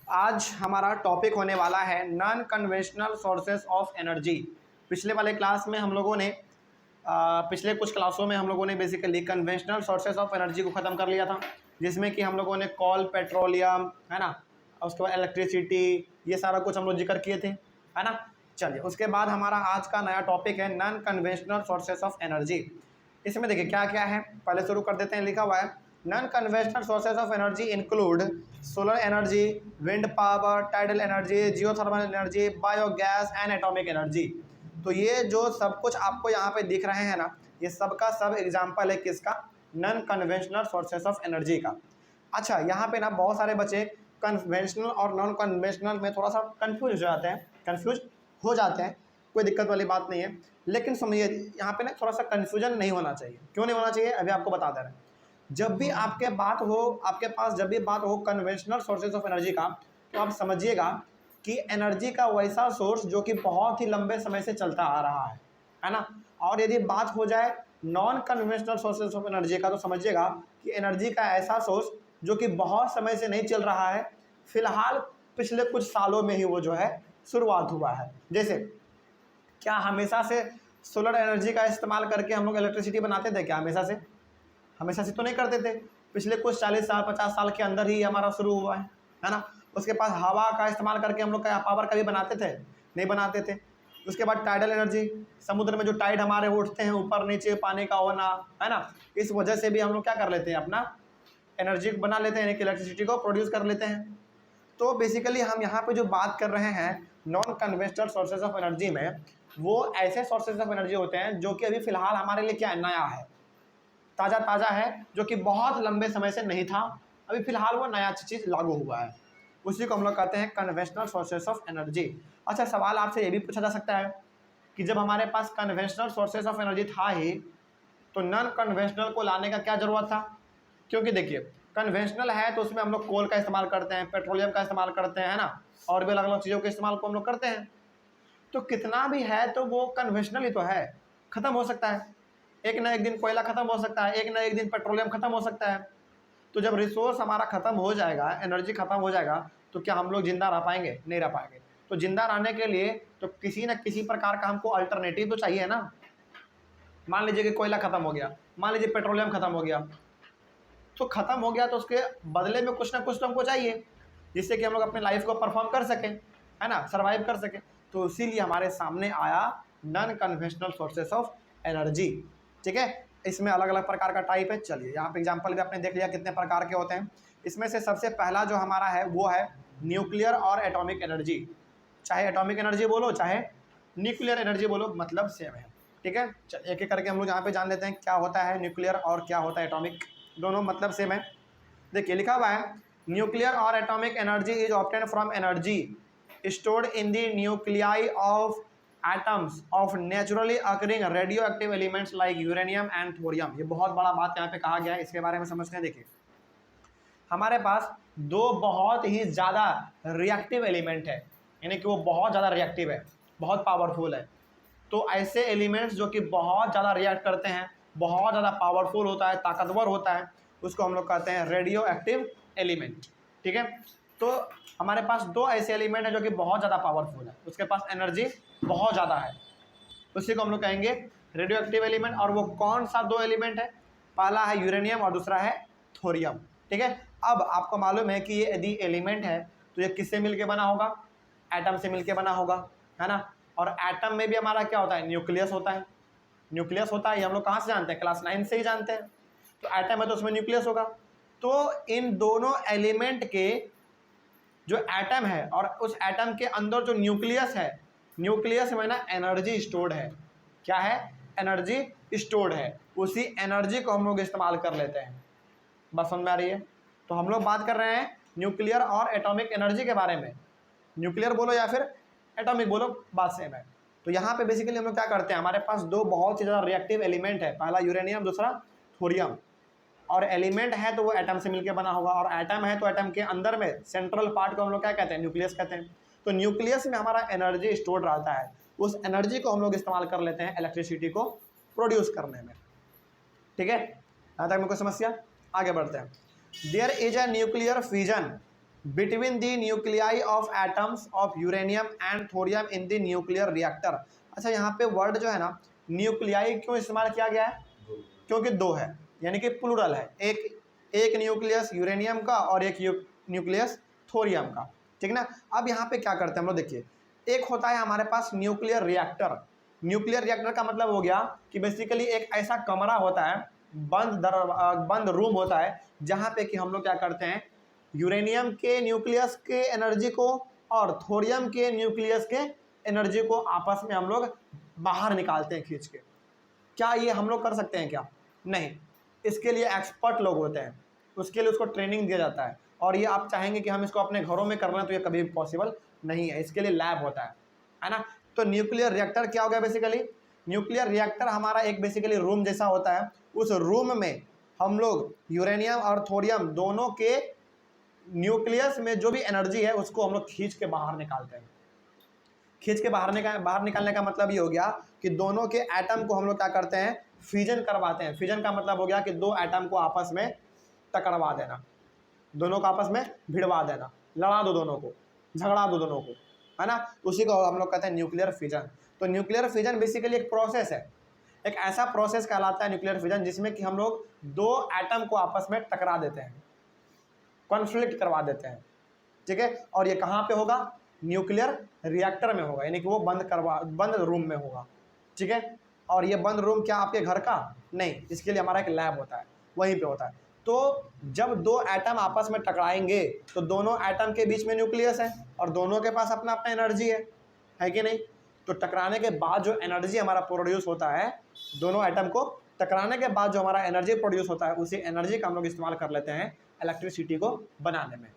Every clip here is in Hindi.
आज हमारा टॉपिक होने वाला है non conventional sources of energy. पिछले वाले क्लास में हम लोगों ने पिछले कुछ क्लासों में हम लोगों ने basically conventional sources of energy को ख़त्म कर लिया था, जिसमें कि हम लोगों ने कोल, पेट्रोलियम, है ना, उसके बाद इलेक्ट्रिसिटी, ये सारा कुछ हम लोग जिक्र किए थे, है ना। चलिए, उसके बाद हमारा आज का नया टॉपिक है non conventional sources of energy. इसमें देखिए क्या क्या है, पहले शुरू कर देते हैं। लिखा हुआ है non conventional sources of energy include solar energy, wind power, tidal energy, geothermal energy, biogas and atomic energy. तो ये जो सब कुछ आपको यहाँ पे दिख रहे हैं ना, ये सब का सब एग्जाम्पल है किसका? Non conventional sources of energy का। अच्छा, यहाँ पे ना बहुत सारे बच्चे कन्वेंशनल और नॉन कन्वेंशनल में थोड़ा सा कंफ्यूज हो जाते हैं। कोई दिक्कत वाली बात नहीं है, लेकिन समझिए यहाँ पे ना थोड़ा सा कन्फ्यूजन नहीं होना चाहिए। क्यों नहीं होना चाहिए, अभी आपको बता दे रहे हैं। जब भी आपके पास जब भी बात हो कन्वेंशनल सोर्सेज ऑफ एनर्जी का, तो आप समझिएगा कि एनर्जी का वैसा सोर्स जो कि बहुत ही लंबे समय से चलता आ रहा है ना। और यदि बात हो जाए non conventional sources of energy का, तो समझिएगा कि एनर्जी का ऐसा सोर्स जो कि बहुत समय से नहीं चल रहा है, फिलहाल पिछले कुछ सालों में ही वो जो है शुरुआत हुआ है। जैसे क्या हमेशा से सोलर एनर्जी का इस्तेमाल करके हम लोग इलेक्ट्रिसिटी बनाते थे क्या? हमेशा से तो नहीं करते थे। पिछले कुछ 40 साल 50 साल के अंदर ही हमारा शुरू हुआ है ना। उसके पास हवा का इस्तेमाल करके हम लोग क्या पावर कभी बनाते थे? नहीं बनाते थे। उसके बाद टाइडल एनर्जी, समुद्र में जो टाइड हमारे उठते हैं ऊपर नीचे पानी का होना, है ना, इस वजह से भी हम लोग क्या कर लेते हैं, अपना एनर्जी बना लेते हैं, इलेक्ट्रिसिटी को प्रोड्यूस कर लेते हैं। तो बेसिकली हम यहाँ पे जो बात कर रहे हैं non conventional sources of energy में, वो ऐसे सोर्सेज ऑफ एनर्जी होते हैं जो कि अभी फ़िलहाल हमारे लिए क्या है, नया है, ताज़ा है, जो कि बहुत लंबे समय से नहीं था, अभी फ़िलहाल वो नया चीज़ लागू हुआ है। उसी को हम लोग कहते हैं कन्वेंशनल सोर्सेज ऑफ एनर्जी। अच्छा, सवाल आपसे ये भी पूछा जा सकता है कि जब हमारे पास कन्वेंशनल सोर्सेज ऑफ एनर्जी था ही, तो नॉन कन्वेंशनल को लाने का क्या ज़रूरत था? क्योंकि देखिए कन्वेंशनल है तो उसमें हम लोग कोल का इस्तेमाल करते हैं, पेट्रोलियम का इस्तेमाल करते हैं, है ना, और भी अलग अलग चीज़ों के इस्तेमाल को हम लोग करते हैं। तो कितना भी है तो वो कन्वेंशनल ही तो है, ख़त्म हो सकता है। एक ना एक दिन कोयला ख़त्म हो सकता है, एक ना एक दिन पेट्रोलियम ख़त्म हो सकता है। तो जब रिसोर्स हमारा ख़त्म हो जाएगा, एनर्जी ख़त्म हो जाएगा, तो क्या हम लोग ज़िंदा रह पाएंगे? नहीं रह पाएंगे। तो ज़िंदा रहने के लिए तो किसी न किसी प्रकार का हमको अल्टरनेटिव तो चाहिए ना। मान लीजिए कि कोयला ख़त्म हो गया, मान लीजिए पेट्रोलियम ख़त्म हो गया, तो ख़त्म हो गया तो उसके बदले में कुछ ना कुछ तो हमको चाहिए, जिससे कि हम लोग अपने लाइफ को परफॉर्म कर सकें, है ना, सर्वाइव कर सकें। तो इसीलिए हमारे सामने आया non conventional sources of energy. ठीक है, इसमें अलग अलग प्रकार का टाइप है। चलिए, यहाँ पे एग्जांपल भी आपने देख लिया कितने प्रकार के होते हैं। इसमें से सबसे पहला जो हमारा है वो है न्यूक्लियर और एटॉमिक एनर्जी। चाहे एटॉमिक एनर्जी बोलो चाहे न्यूक्लियर एनर्जी बोलो, मतलब सेम है। ठीक है, एक एक करके हम लोग यहाँ पे जान लेते हैं क्या होता है न्यूक्लियर और क्या होता है एटॉमिक। दोनों मतलब सेम है। देखिए लिखा हुआ है न्यूक्लियर और atomic energy is obtain from energy stored in the nuclei of atoms of naturally occurring radioactive elements like uranium and thorium। ये बहुत बड़ा बात यहाँ पे कहा गया है, इसके बारे में समझते हैं। देखिए हमारे पास दो बहुत ही ज़्यादा रिएक्टिव एलिमेंट है, यानी कि वो बहुत ज़्यादा रिएक्टिव है, बहुत पावरफुल है। तो ऐसे एलिमेंट्स जो कि बहुत ज़्यादा रिएक्ट करते हैं, बहुत ज़्यादा पावरफुल होता है, ताकतवर होता है, उसको हम लोग कहते हैं रेडियो एक्टिव एलिमेंट। ठीक है, तो हमारे पास दो ऐसे एलिमेंट हैं जो कि बहुत ज़्यादा पावरफुल है, उसके पास एनर्जी बहुत ज़्यादा है, उसी को हम लोग कहेंगे रेडियो एक्टिव एलिमेंट। और वो कौन सा दो एलिमेंट है? पहला है यूरेनियम और दूसरा है थोरियम। ठीक है, अब आपको मालूम है कि ये यदि एलिमेंट है तो ये किससे मिलके बना होगा? एटम से मिलके बना होगा, है ना। और एटम में भी हमारा क्या होता है? न्यूक्लियस होता है। न्यूक्लियस होता है, ये हम लोग कहाँ से जानते हैं? क्लास 9 से ही जानते हैं। तो एटम है तो उसमें न्यूक्लियस होगा। तो इन दोनों एलिमेंट के जो एटम है और उस एटम के अंदर जो न्यूक्लियस है, न्यूक्लियस में ना एनर्जी स्टोर्ड है। क्या है? एनर्जी स्टोर्ड है। उसी एनर्जी को हम लोग इस्तेमाल कर लेते हैं। बस समझ में आ रही है? तो हम लोग बात कर रहे हैं न्यूक्लियर और एटॉमिक एनर्जी के बारे में। न्यूक्लियर बोलो या फिर एटॉमिक बोलो, बात सेम है। तो यहाँ पे बेसिकली हम लोग क्या करते हैं, हमारे पास दो बहुत ही ज़्यादा रिएक्टिव एलिमेंट है, पहला यूरेनियम दूसरा थोरियम। और एलिमेंट है तो वो एटम से मिलकर बना होगा, और एटम है तो एटम के अंदर में सेंट्रल पार्ट को हम लोग क्या कहते हैं? न्यूक्लियस कहते हैं। तो न्यूक्लियस में हमारा एनर्जी स्टोर्ड रहता है, उस एनर्जी को हम लोग इस्तेमाल कर लेते हैं इलेक्ट्रिसिटी को प्रोड्यूस करने में। ठीक है, यहाँ तक में कोई समस्या? आगे बढ़ते हैं। There is a nuclear fusion between the nuclei of atoms of uranium and thorium in the nuclear reactor. अच्छा, यहाँ पे वर्ड जो है ना न्यूक्लियाई क्यों इस्तेमाल किया गया है? क्योंकि दो है, यानी कि प्लूरल है, एक न्यूक्लियस यूरेनियम का और एक न्यूक्लियस थोरियम का, ठीक ना। अब यहाँ पे क्या करते हैं हम लोग, देखिए, एक होता है हमारे पास न्यूक्लियर रिएक्टर। न्यूक्लियर रिएक्टर का मतलब हो गया कि बेसिकली एक ऐसा कमरा होता है, बंद रूम होता है, जहाँ पे कि हम लोग क्या करते हैं, यूरेनियम के न्यूक्लियस के एनर्जी को और थोरियम के न्यूक्लियस के एनर्जी को आपस में हम लोग बाहर निकालते हैं खींच के। क्या ये हम लोग कर सकते हैं क्या? नहीं, इसके लिए एक्सपर्ट लोग होते हैं, उसके लिए उसको ट्रेनिंग दिया जाता है, और ये आप चाहेंगे कि हम इसको अपने घरों में कर लें तो ये कभी भी पॉसिबल नहीं है, इसके लिए लैब होता है ना। तो न्यूक्लियर रिएक्टर क्या हो गया? बेसिकली न्यूक्लियर रिएक्टर हमारा एक बेसिकली रूम जैसा होता है। उस रूम में हम लोग यूरेनियम और थोरियम दोनों के न्यूक्लियस में जो भी एनर्जी है उसको हम लोग खींच के बाहर निकालते हैं। खींच के बाहर निकालने का मतलब ये हो गया कि दोनों के एटम को हम लोग क्या करते हैं, फ्यूजन करवाते हैं। फ्यूजन का मतलब हो गया कि दो एटम को आपस में टकरवा देना, दोनों को आपस में भिड़वा देना, लड़ा दो दोनों को, झगड़ा दो दोनों को, है ना। उसी को हम लोग कहते हैं न्यूक्लियर फ्यूजन। तो न्यूक्लियर फ्यूजन बेसिकली एक प्रोसेस है, एक ऐसा प्रोसेस कहलाता है न्यूक्लियर फ्यूजन जिसमें कि हम लोग दो एटम को आपस में टकरा देते हैं, कॉन्फ्लिक्ट करवा देते हैं, ठीक है। और ये कहाँ पे होगा? न्यूक्लियर रिएक्टर में होगा, यानी कि वो बंद रूम में होगा, ठीक है। और ये बंद रूम क्या आपके घर का? नहीं, इसके लिए हमारा एक लैब होता है, वहीं पे होता है। तो जब दो एटम आपस में टकराएंगे तो दोनों एटम के बीच में न्यूक्लियस है और दोनों के पास अपना अपना एनर्जी है कि नहीं? तो टकराने के बाद जो एनर्जी हमारा प्रोड्यूस होता है, दोनों एटम को टकराने के बाद जो हमारा एनर्जी प्रोड्यूस होता है, उसी एनर्जी का हम लोग इस्तेमाल कर लेते हैं इलेक्ट्रिसिटी को बनाने में,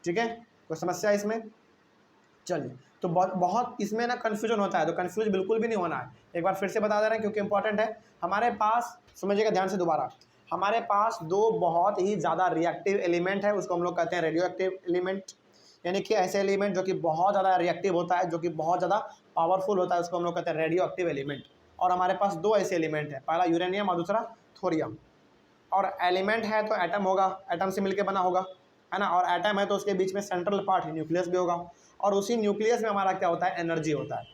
ठीक है। कोई समस्या इसमें? चलिए, तो बहुत इसमें ना कन्फ्यूजन होता है, तो कन्फ्यूज बिल्कुल भी नहीं होना है। एक बार फिर से बता दे रहे हैं क्योंकि इंपॉर्टेंट है। हमारे पास, समझिएगा ध्यान से दोबारा, हमारे पास दो बहुत ही ज़्यादा रिएक्टिव एलिमेंट है, उसको हम लोग कहते हैं रेडियो एक्टिव एलिमेंट, यानी कि ऐसे एलिमेंट जो कि बहुत ज़्यादा रिएक्टिव होता है, जो कि बहुत ज़्यादा पावरफुल होता है, उसको हम लोग कहते हैं रेडियो एक्टिव एलिमेंट। और हमारे पास दो ऐसे एलिमेंट हैं, पहला यूरेनियम और दूसरा थोरियम। और एलिमेंट है तो एटम होगा, एटम से मिलकर बना होगा, है ना। और एटम है तो उसके बीच में सेंट्रल पार्ट न्यूक्लियस भी होगा, और उसी न्यूक्लियस में हमारा क्या होता है? एनर्जी होता है।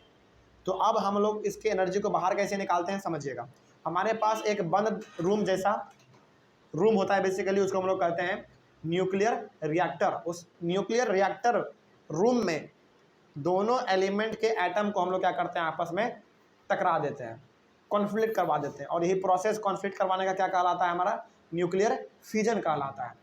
तो अब हम लोग इसके एनर्जी को बाहर कैसे निकालते हैं, समझिएगा। हमारे पास एक बंद रूम जैसा रूम होता है, बेसिकली उसको हम लोग कहते हैं न्यूक्लियर रिएक्टर। उस न्यूक्लियर रिएक्टर रूम में दोनों एलिमेंट के एटम को हम लोग क्या करते हैं? आपस में टकरा देते हैं, कॉन्फ्लिक्ट करवा देते हैं। और यही प्रोसेस कॉन्फ्लिक्ट करवाने का क्या कहलाता है? हमारा न्यूक्लियर फ्यूजन कहलाता है।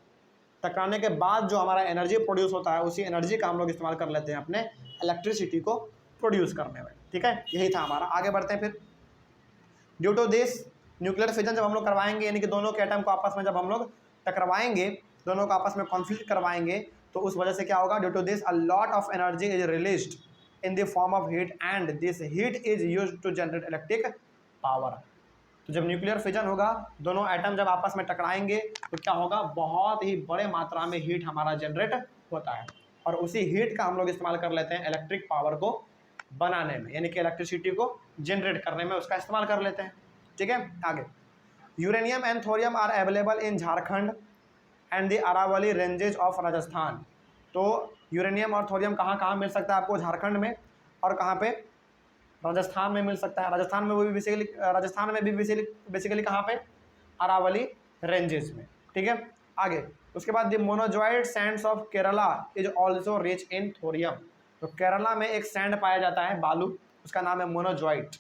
टकराने के बाद जो हमारा एनर्जी प्रोड्यूस होता है, उसी एनर्जी का हम लोग इस्तेमाल कर लेते हैं अपने इलेक्ट्रिसिटी को प्रोड्यूस करने में, ठीक है। यही था हमारा। आगे बढ़ते हैं फिर। Due to this nuclear fission जब हम लोग करवाएंगे, यानी कि दोनों के एटम को आपस में जब हम लोग टकरवाएंगे, दोनों को आपस में कॉन्फ्लिक्ट करवाएंगे, तो उस वजह से क्या होगा? Due to this a lot of energy is released in the form of heat and this heat is used to generate electric power. तो जब न्यूक्लियर फिजन होगा, दोनों एटम जब आपस में टकराएंगे तो क्या होगा? बहुत ही बड़े मात्रा में हीट हमारा जनरेट होता है, और उसी हीट का हम लोग इस्तेमाल कर लेते हैं इलेक्ट्रिक पावर को बनाने में, यानी कि इलेक्ट्रिसिटी को जनरेट करने में उसका इस्तेमाल कर लेते हैं, ठीक है। आगे, uranium and thorium are available in Jharkhand and the Aravalli ranges of Rajasthan. तो यूरेनियम और थोरियम कहाँ कहाँ मिल सकता है आपको? झारखंड में, और कहाँ पे? राजस्थान में मिल सकता है। राजस्थान में वो भी बेसिकली कहाँ पे? अरावली रेंजेस में, ठीक है। आगे उसके बाद the monazite sands of Kerala is also rich in thorium. तो केरला में एक सैंड पाया जाता है, बालू, उसका नाम है मोनोजॉइट,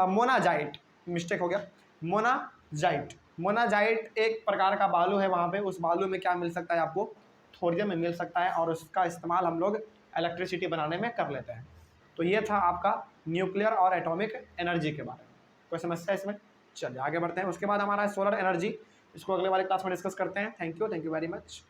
मोनाजाइट, मिस्टेक हो गया, मोनाजाइट एक प्रकार का बालू है वहाँ पे। उस बालू में क्या मिल सकता है आपको? थोरियम में मिल सकता है, और उसका इस्तेमाल हम लोग इलेक्ट्रिसिटी बनाने में कर लेते हैं। तो ये था आपका न्यूक्लियर और एटॉमिक एनर्जी के बारे में। कोई समस्या इसमें? चलिए आगे बढ़ते हैं। उसके बाद हमारा सोलर एनर्जी, इसको अगले वाले क्लास में डिस्कस करते हैं। Thank you very much.